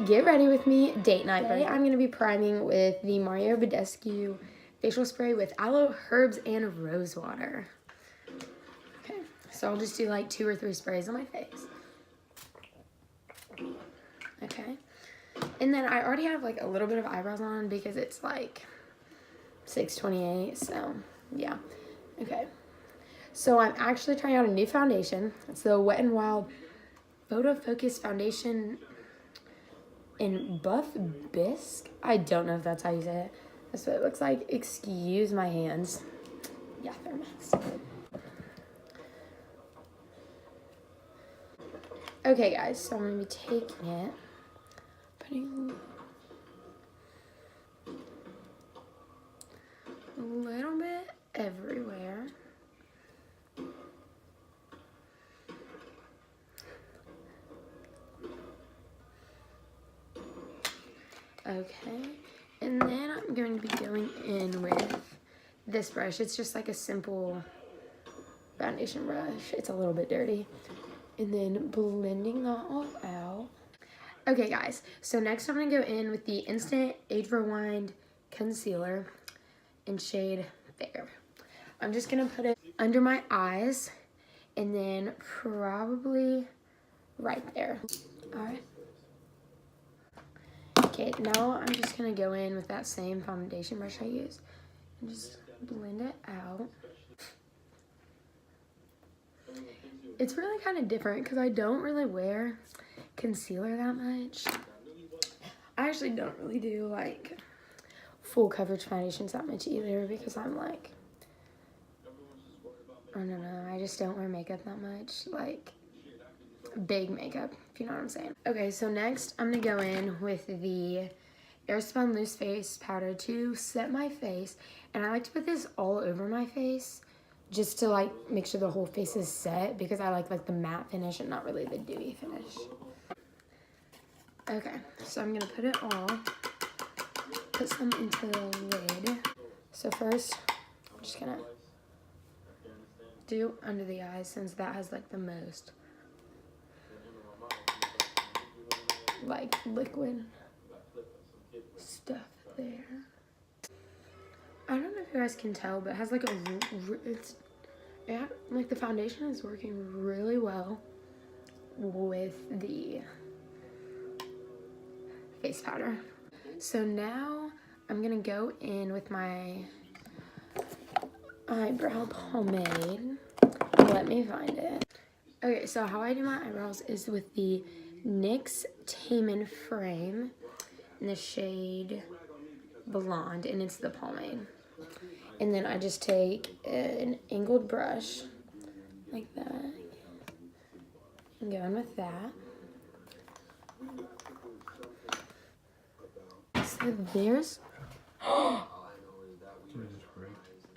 get ready with me, date night. Today I'm going to be priming with the Mario Badescu facial spray with aloe, herbs, and rose water. Okay, so I'll just do like 2 or 3 sprays on my face. Okay, and then I already have like a little bit of eyebrows on because it's like 6:28, so yeah. Okay, so I'm actually trying out a new foundation. It's the Wet n Wild Photo Focus Foundation in Buff Bisque. I don't know if that's how you say it. That's what it looks like. Excuse my hands. Yeah, they're a mess. Okay, guys, so I'm going to be taking it, putting a little bit everywhere. Okay, and then I'm going to be going in with this brush. It's just like a simple foundation brush. It's a little bit dirty. And then blending that all out. Okay, guys, so next I'm going to go in with the Instant Age Rewind Concealer in shade Fair. I'm just going to put it under my eyes and then probably right there. All right. Okay, now I'm just going to go in with that same foundation brush I used and just blend it out. It's really kind of different because I don't really wear concealer that much. I actually don't really do like full coverage foundations that much either because I'm like, I don't know, I just don't wear makeup that much, like big makeup, if you know what I'm saying. Okay, so next I'm gonna go in with the Airspun Loose Face Powder to set my face, and I like to put this all over my face just to like make sure the whole face is set because I like the matte finish and not really the dewy finish. Okay, so I'm gonna put it all, put some into the lid. So first, I'm just gonna do under the eyes since that has like the most like liquid stuff there. I don't know if you guys can tell, but it has like like the foundation is working really well with the face powder. So now I'm gonna go in with my eyebrow pomade. Let me find it. Okay, so how I do my eyebrows is with the NYX Taman Frame in the shade Blonde, and it's the pomade. And then I just take an angled brush like that and go in with that. So there's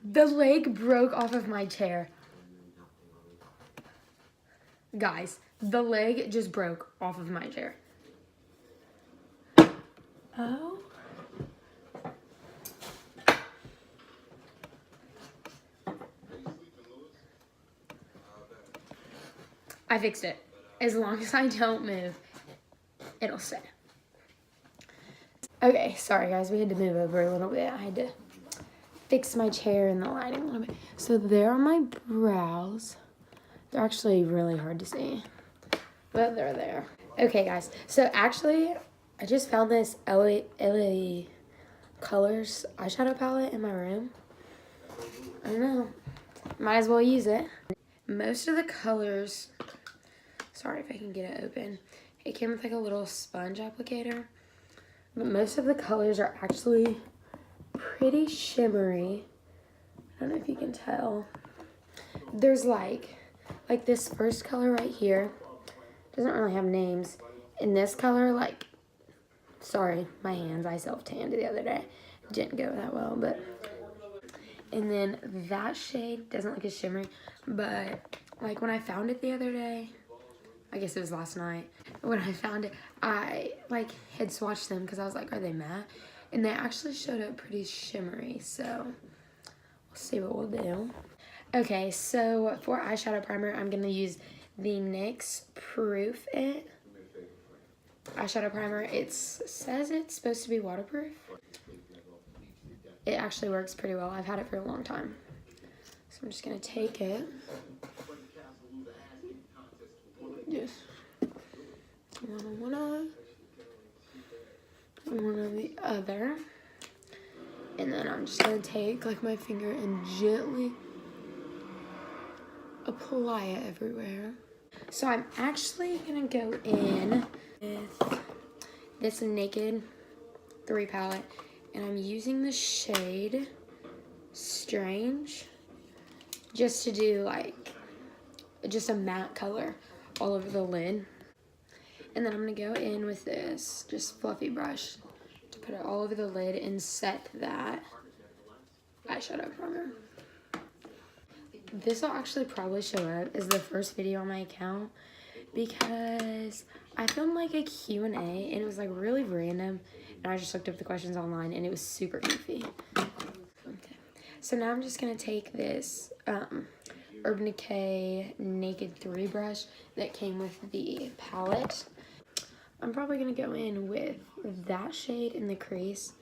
the leg broke off of my chair. Guys, the leg just broke off of my chair. Oh. I fixed it. As long as I don't move, it'll stay. Okay, sorry guys, we had to move over a little bit. I had to fix my chair and the lighting a little bit. So there are my brows. They're actually really hard to see, but they're there. Okay guys, so actually I just found this LA Colors eyeshadow palette in my room. I don't know, might as well use it. Most of the colors, sorry if I can get it open, it came with like a little sponge applicator, but most of the colors are actually pretty shimmery. I don't know if you can tell. There's like this first color right here, doesn't really have names, and this color, like, sorry, my hands, I self-tanned the other day, didn't go that well, but, and then that shade doesn't look as shimmery, but like when I found it the other day, I guess it was last night, when I found it, I like had swatched them because I was like, are they matte? And they actually showed up pretty shimmery, so we'll see what we'll do. Okay, so for eyeshadow primer, I'm going to use the NYX Proof It eyeshadow primer. It says it's supposed to be waterproof. It actually works pretty well. I've had it for a long time. So I'm just going to take it. Just one on one eye, one on the other. And then I'm just going to take like my finger and gently apply it everywhere. So I'm actually going to go in with this Naked 3 palette. And I'm using the shade Strange just to do like just a matte color all over the lid. And then I'm going to go in with this just fluffy brush to put it all over the lid and set that eyeshadow primer. This will actually probably show up as the first video on my account because I filmed like a Q&A and it was like really random, and I just looked up the questions online and it was super goofy. Okay. So now I'm just going to take this Urban Decay Naked 3 brush that came with the palette. I'm probably going to go in with that shade in the crease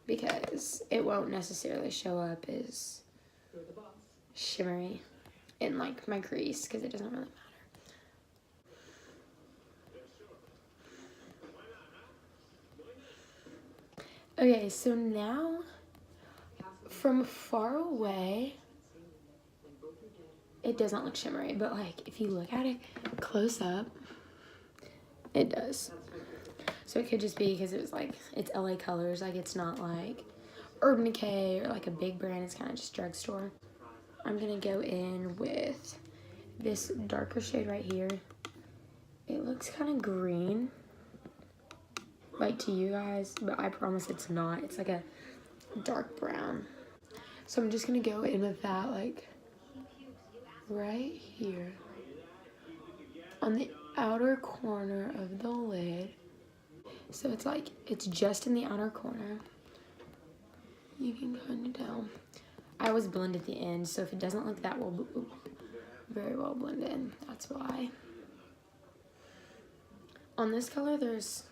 because it won't necessarily show up as shimmery in like my crease because it doesn't really matter. Okay, so now from far away, it doesn't look shimmery, but like if you look at it close up, it does. So it could just be because it was like, it's LA Colors, like it's not like Urban Decay or like a big brand, it's kind of just drugstore. I'm gonna go in with this darker shade right here. It looks kind of green, like to you guys, but I promise it's not. It's like a dark brown. So I'm just gonna go in with that like right here on the outer corner of the lid. So it's like, it's just in the outer corner. You can kind of tell. I always blend at the end, so if it doesn't look that well, very well blended, that's why. On this color, there's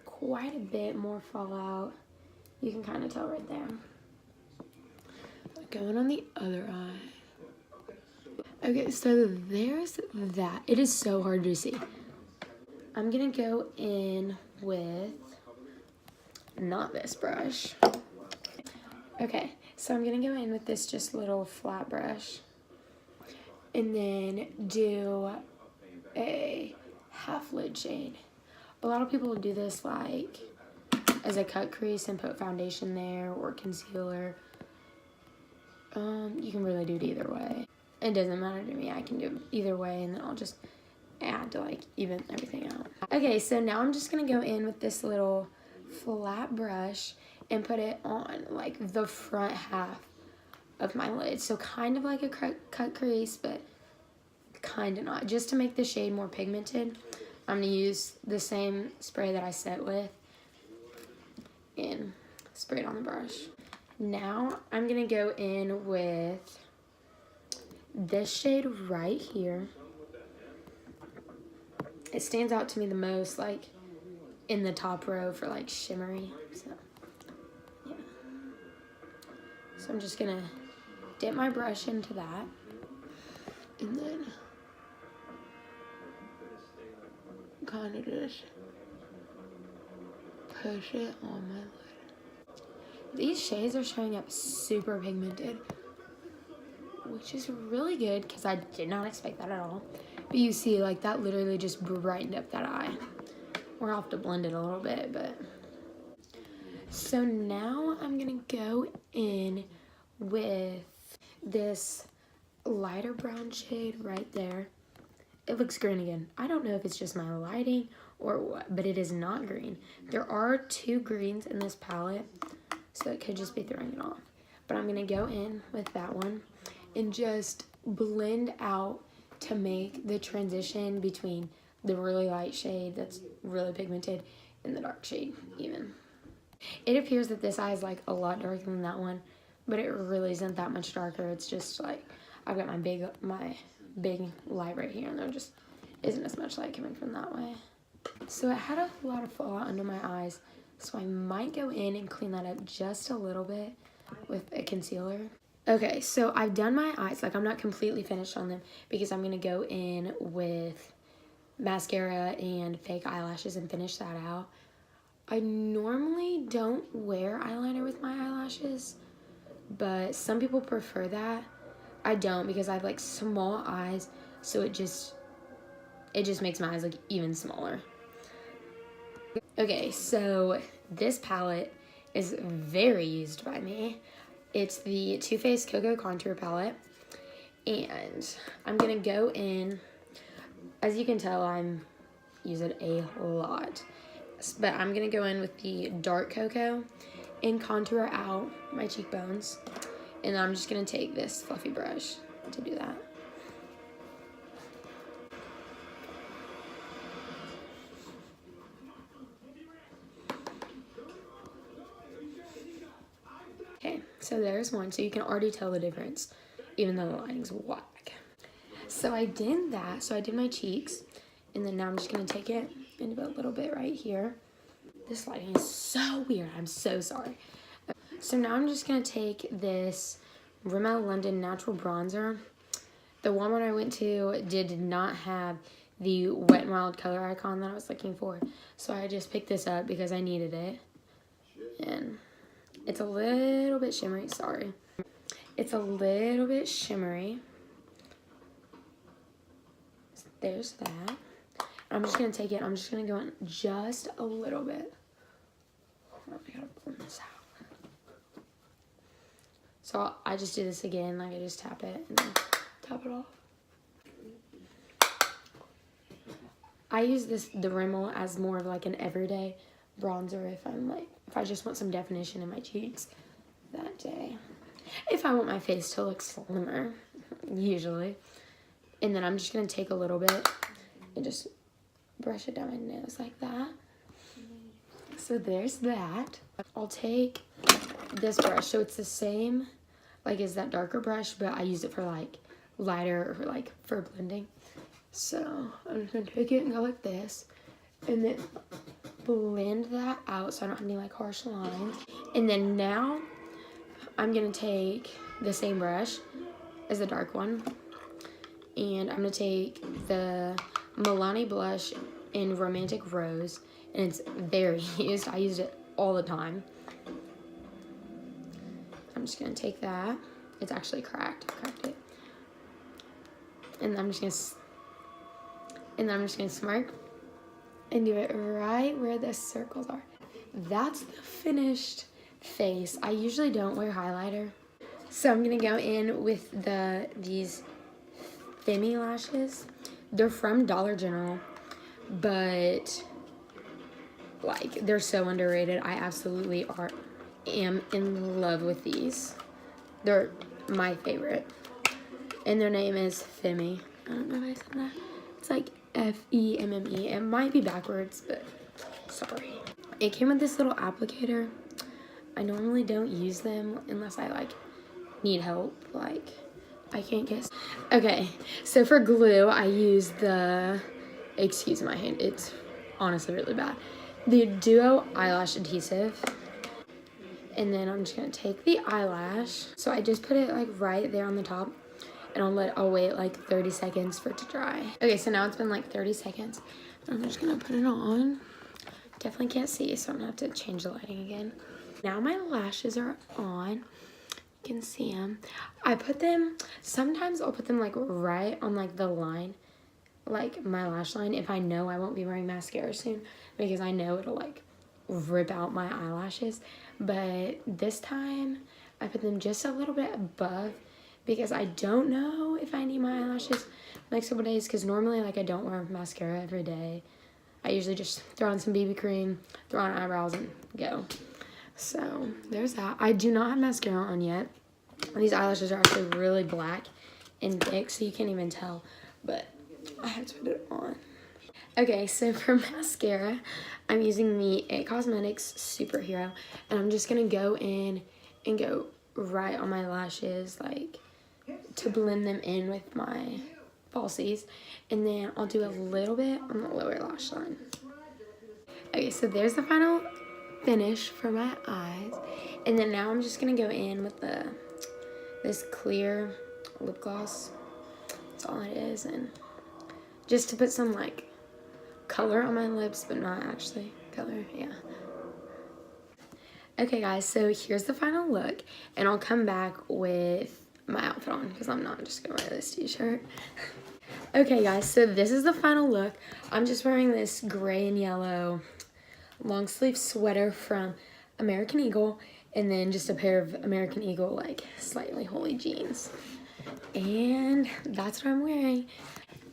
quite a bit more fallout. You can kind of tell right there. Going on the other eye. Okay, so there's that. It is so hard to see. I'm gonna go in with, not this brush. Okay, so I'm gonna go in with this just little flat brush and then do a half lid shade. A lot of people do this like as a cut crease and put foundation there or concealer. You can really do it either way. It doesn't matter to me. I can do it either way, and then I'll just add to like even everything out. Okay, so now I'm just gonna go in with this little flat brush and put it on like the front half of my lid. So kind of like a cut crease, but kind of not. Just to make the shade more pigmented, I'm gonna use the same spray that I set with and spray it on the brush. Now I'm gonna go in with this shade right here. It stands out to me the most, like in the top row for like shimmery. So yeah. So I'm just gonna dip my brush into that and then kind of just push it on my lid. These shades are showing up super pigmented, which is really good because I did not expect that at all. But you see, like that literally just brightened up that eye. We'll have to blend it a little bit, but. So now I'm gonna go in with this lighter brown shade right there. It looks green again. I don't know if it's just my lighting or what, but it is not green. There are 2 greens in this palette, so it could just be throwing it off. But I'm gonna go in with that one and just blend out to make the transition between the really light shade that's really pigmented and the dark shade even. It appears that this eye is like a lot darker than that one, but it really isn't that much darker. It's just like I've got my big light right here, and there just isn't as much light coming from that way. So it had a lot of fallout under my eyes, so I might go in and clean that up just a little bit with a concealer. Okay, so I've done my eyes. Like, I'm not completely finished on them because I'm going to go in with mascara and fake eyelashes and finish that out. I normally don't wear eyeliner with my eyelashes, but some people prefer that. I don't because I have like small eyes, so it just makes my eyes look even smaller. Okay, so this palette is very used by me. It's the Too Faced Cocoa Contour Palette, and I'm gonna go in. As you can tell, I'm use it a lot, but I'm gonna go in with the dark cocoa and contour out my cheekbones, and I'm just gonna take this fluffy brush to do that. Okay, so there's one, so you can already tell the difference, even though the lighting's whack. So I did that, so I did my cheeks, and then now I'm just gonna take it and do a little bit right here. This lighting is so weird, I'm so sorry. So now I'm just gonna take this Rimmel London Natural Bronzer. The Walmart I went to did not have the Wet n Wild color icon that I was looking for, so I just picked this up because I needed it. And it's a little bit shimmery, sorry. It's a little bit shimmery. There's that. I'm just gonna take it, I'm just gonna go in just a little bit. Oh, I gotta blend this out. So I just do this again, like I just tap it and then top it off. I use the Rimmel as more of like an everyday bronzer if I just want some definition in my cheeks that day. If I want my face to look slimmer, usually. And then I'm just gonna take a little bit and just brush it down my nose like that. So there's that. I'll take this brush, so it's the same like as that darker brush, but I use it for like lighter or like for blending. So I'm just gonna take it and go like this, and then blend that out so I don't have any like harsh lines. And then now I'm gonna take the same brush as the dark one, and I'm gonna take the Milani blush in Romantic Rose, and it's very used. I use it all the time. I'm just gonna take that. It's actually cracked. I cracked it. And I'm just gonna smirk and do it right where the circles are. That's the finished face. I usually don't wear highlighter, so I'm gonna go in with these Femi lashes. They're from Dollar General, but like they're so underrated. I absolutely am in love with these. They're my favorite, and their name is Femi. I don't know if I said that. It's like F-E-M-M-E. It might be backwards, but sorry. It came with this little applicator. I normally don't use them unless I like need help. Like I can't guess. Okay, so for glue, I use excuse my hand, it's honestly really bad. The Duo eyelash adhesive. And then I'm just gonna take the eyelash. So I just put it like right there on the top, and I'll wait like 30 seconds for it to dry. Okay, so now it's been like 30 seconds. I'm just gonna put it on. Definitely can't see, so I'm gonna have to change the lighting again. Now my lashes are on. You can see them. I put them, sometimes I'll put them like right on like the line, like my lash line, if I know I won't be wearing mascara soon, because I know it'll like rip out my eyelashes. But this time I put them just a little bit above, because I don't know if I need my eyelashes the next couple days, because normally like I don't wear mascara every day. I usually just throw on some BB cream, throw on eyebrows, and go. So there's that. I do not have mascara on yet. These eyelashes are actually really black and thick, so you can't even tell, but I have to put it on. Okay, so for mascara, I'm using the It Cosmetics Superhero, and I'm just gonna go in and go right on my lashes, like to blend them in with my falsies, and then I'll do a little bit on the lower lash line. Okay, so there's the final finish for my eyes. And then now I'm just gonna go in with this clear lip gloss. That's all it is. And just to put some like color on my lips, but not actually color, yeah. Okay guys, so here's the final look, and I'll come back with my outfit on because I'm not just gonna wear this t-shirt. Okay guys, so this is the final look. I'm just wearing this gray and yellow long sleeve sweater from American Eagle, and then just a pair of American Eagle like slightly holey jeans. And that's what I'm wearing.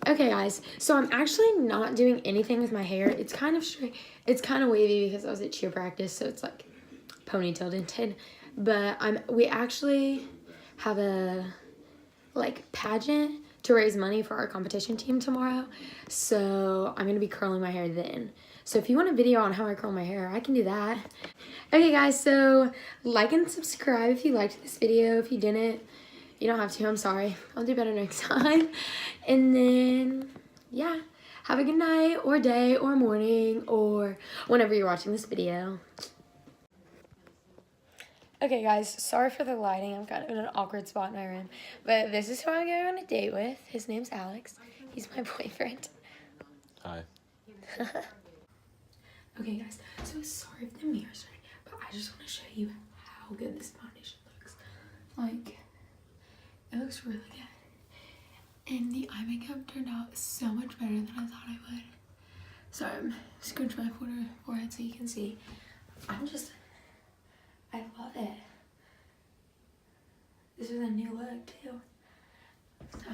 Okay guys, so I'm actually not doing anything with my hair. It's kind of straight, it's kind of wavy because I was at cheer practice, so it's like ponytailed tinted. But we actually have a like pageant to raise money for our competition team tomorrow, so I'm gonna be curling my hair then. So if you want a video on how I curl my hair, I can do that. Okay guys, so like and subscribe if you liked this video. If you didn't, you don't have to, I'm sorry. I'll do better next time. And then, yeah, have a good night or day or morning or whenever you're watching this video. Okay guys, sorry for the lighting. I'm kind of in an awkward spot in my room. But this is who I'm going on a date with. His name's Alex. He's my boyfriend. Hi. Okay guys, so sorry if the mirror's right, but I just want to show you how good this foundation looks. Like, it looks really good. And the eye makeup turned out so much better than I thought it would. Sorry, I'm scrunching my forehead so you can see. I love it. This is a new look too. So